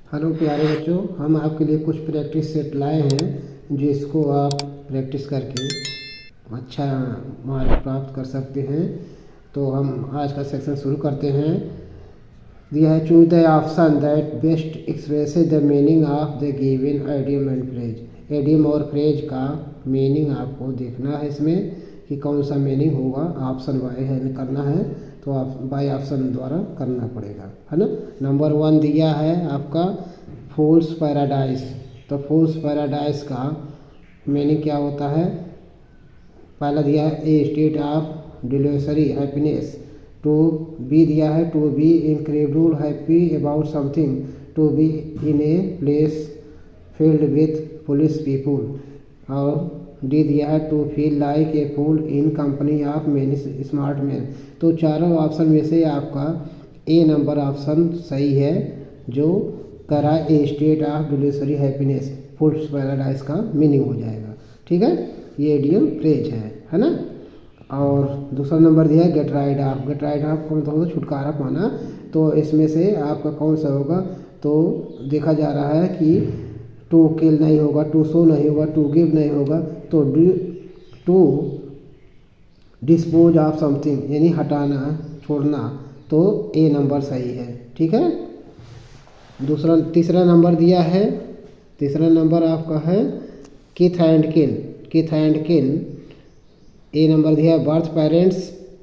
Hello प्यारे बच्चों, हम आपके लिए कुछ प्रैक्टिस सेट लाए हैं जिसको आप प्रैक्टिस करके अच्छा मार्क प्राप्त कर सकते हैं। तो हम आज का सेक्शन शुरू करते हैं। दिया है choose the option that best expresses the meaning of the given idiom and phrase. Idiom और फ्रेज का मीनिंग आपको देखना है इसमें कि कौन सा मीनिंग होगा। ऑप्शन बाय है करना है तो आप बाय ऑप्शन द्वारा करना पड़ेगा, है ना। नंबर 1 दिया है आपका फूल्स पैराडाइज। तो फूल्स पैराडाइज का मीनिंग क्या होता है। पहला दिया है a state of delusory happiness. Two B दिया है to be incredible happy about something. To be in a place field with police people. और डी दिया है to feel like a fool in company of many smart man. तो चारों option में से आपका ए नंबर ऑप्शन सही है, जो करा a state of delusory happiness fools paradise का मीनिंग हो जाएगा। ठीक है, ये एडियम फ्रेज है ना। और दूसरा नंबर दिया है get rid of. Get rid of का मतलब छुटकारा पाना। तो इसमें से आपका कौन सा होगा। तो देखा जा रहा है कि टू किल नहीं होगा, टू सो नहीं होगा, टू गिव नहीं होगा, तो टू डिस्पोज ऑफ समथिंग यानी हटाना छोड़ना। तो ए नंबर सही है। ठीक है, तीसरा नंबर दिया है। तीसरा नंबर आपका है किथ एंड किन। किथ एंड किन ए नंबर दिया है birth parents,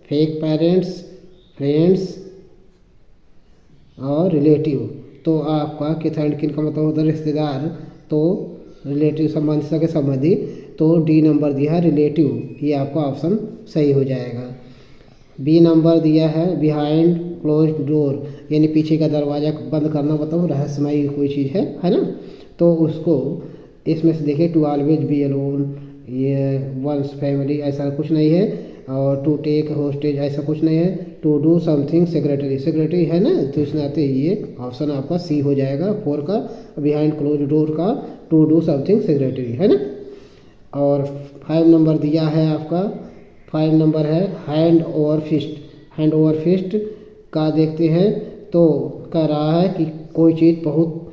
fake parents, friends और रिलेटिव। तो आपका किथ एंड किन का मतलब होता है रिश्तेदार, तो रिलेटिव संबंधी सके संबंधी। तो डी नंबर दिया है रिलेटिव, ये आपका ऑप्शन सही हो जाएगा। बी नंबर दिया है बिहाइंड क्लोज डोर, यानी पीछे का दरवाज़ा बंद करना, बताओ रहस्यमयी कोई चीज़ है ना। तो उसको इसमें से देखिए टू ऑलवेज बी अलोन, ये वंस फैमिली ऐसा कुछ नहीं है। और टू टेक होस्टेज ऐसा कुछ नहीं है। To do something secretary, secretary है ना, तो इसमें आते ये ऑप्शन आपका सी हो जाएगा 4 का। बिहाइंड क्लोज डोर का टू डू समथिंग सेक्रेटरी है ना। और 5 नंबर दिया है आपका, 5 नंबर है hand over fist. Hand over fist का देखते हैं तो कह रहा है कि कोई चीज़ बहुत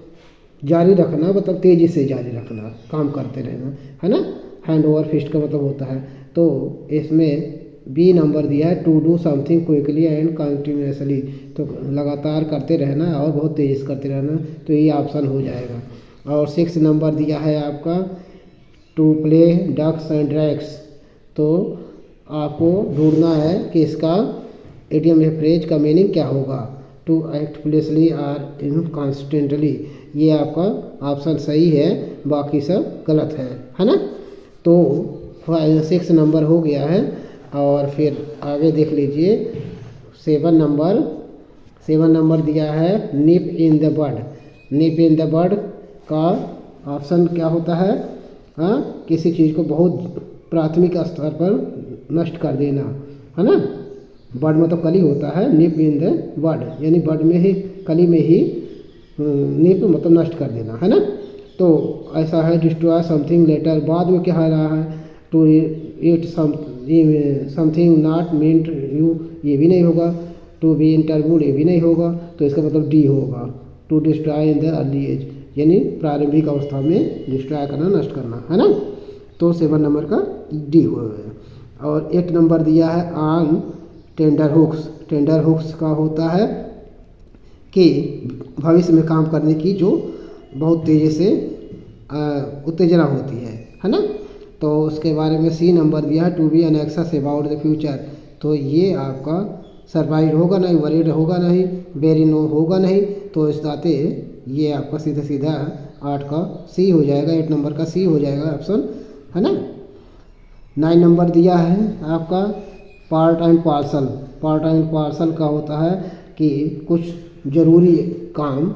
जारी रखना, मतलब तेज़ी से जारी रखना, काम करते रहना, है ना। हैंड ओवर फिस्ट का मतलब होता है। तो इसमें बी नंबर दिया है to do something quickly and continuously, तो लगातार करते रहना और बहुत तेज़ी से करते रहना। तो ये ऑप्शन हो जाएगा। और 6 नंबर दिया है आपका to play ducks and drakes. तो आपको ढूंढना है कि इसका एडियम या फ्रेज का मीनिंग क्या होगा। टू एक्ट प्लेसली और इनकॉन्स्टेंटली, ये आपका ऑप्शन सही है, बाकी सब गलत है ना। तो 6 नंबर हो गया है। और फिर आगे देख लीजिए 7 नंबर दिया है निप in the bud. Nib in the बड का ऑप्शन क्या होता है। हाँ, किसी चीज़ को बहुत प्राथमिक स्तर पर नष्ट कर देना, है ना। बड मतलब कली होता है, निप इन द बड यानी बड में ही, कली में ही निप मतलब नष्ट कर देना, है ना। तो ऐसा है डिस्ट्रॉय समथिंग लेटर, बाद में क्या आ रहा है to eat something not meant you, ये भी नहीं होगा। टू बी इन टर्बुल, ये भी नहीं होगा। तो इसका मतलब डी होगा to destroy in the early age, यानी प्रारंभिक अवस्था में डिस्ट्रॉय करना, नष्ट करना, है ना। तो 7 नंबर का डी हो गया। और 8 नंबर दिया है on tenterhooks. Tenterhooks का होता है कि भविष्य में काम करने की जो बहुत तेज़ी से उत्तेजना होती है ना। तो उसके बारे में सी नंबर दिया है to be anxious about the future. तो ये आपका सरप्राइज होगा नहीं, वरीड होगा नहीं, वेरी नो होगा नहीं। तो इस नाते ये आपका सीधा सीधा 8 का सी हो जाएगा, 8 नंबर का सी हो जाएगा ऑप्शन, है ना। 9 नंबर दिया है आपका part and parcel. Part and parcel का होता है कि कुछ ज़रूरी काम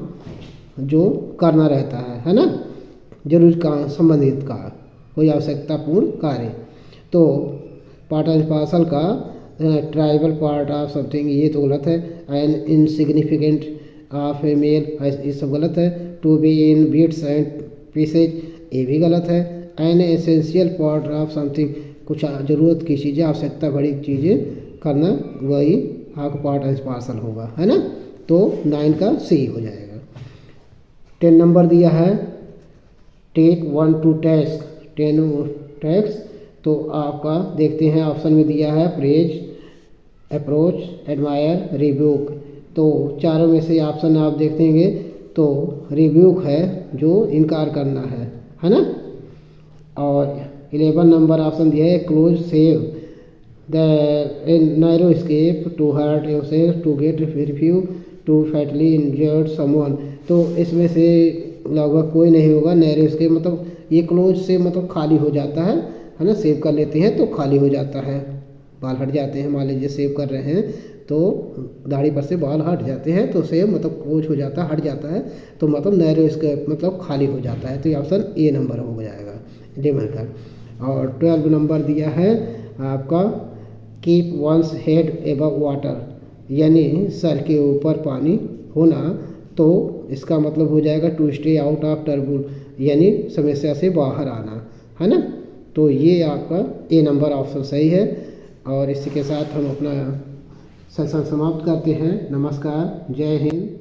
जो करना रहता है ना, जरूरी काम संबंधित का कोई आवश्यकतापूर्ण कार्य। तो पार्ट एंड पार्सल का ट्राइबल पार्ट ऑफ समथिंग, ये तो गलत है। An insignificant of a mail, ये सब गलत है। To be in bits and pieces, ये भी गलत है। An essential part of something, कुछ ज़रूरत की चीज़ें, आवश्यकता बड़ी चीज़ें करना, वही आपका पार्ट एंड पार्सल होगा, है ना। तो 9 का सी हो जाएगा। 10 नंबर दिया है टेक 1 टू टैक्स, 10 टैक्स। तो आपका देखते हैं ऑप्शन में दिया है प्रेज, अप्रोच, एडमायर, रिब्यूक। तो चारों में से ऑप्शन आप देखेंगे तो रिब्यूक है जो इनकार करना है ना। और 11 नंबर ऑप्शन दिया है close save the narrow escape to hurt yourself to get refuge to fatally injured someone. तो इसमें से लगभग कोई नहीं होगा। नैरो स्केप मतलब ये क्लोज से मतलब खाली हो जाता है ना। सेव कर लेते हैं तो खाली हो जाता है, बाल हट जाते हैं। मान लीजिए सेव कर रहे हैं तो दाढ़ी पर से बाल हट जाते हैं तो सेव मतलब क्लोज हो जाता है, हट जाता है, तो मतलब नैरो स्केप मतलब खाली हो जाता है। तो ये ऑप्शन ए नंबर हो जाएगा, डेमन का। और 12 नंबर दिया है आपका keep one's head above water, यानी सर के ऊपर पानी होना। तो इसका मतलब हो जाएगा to stay out of trouble, यानी समस्या से बाहर आना, है ना। तो ये आपका ए नंबर ऑप्शन सही है। और इसी के साथ हम अपना सेशन समाप्त करते हैं। नमस्कार, जय हिंद।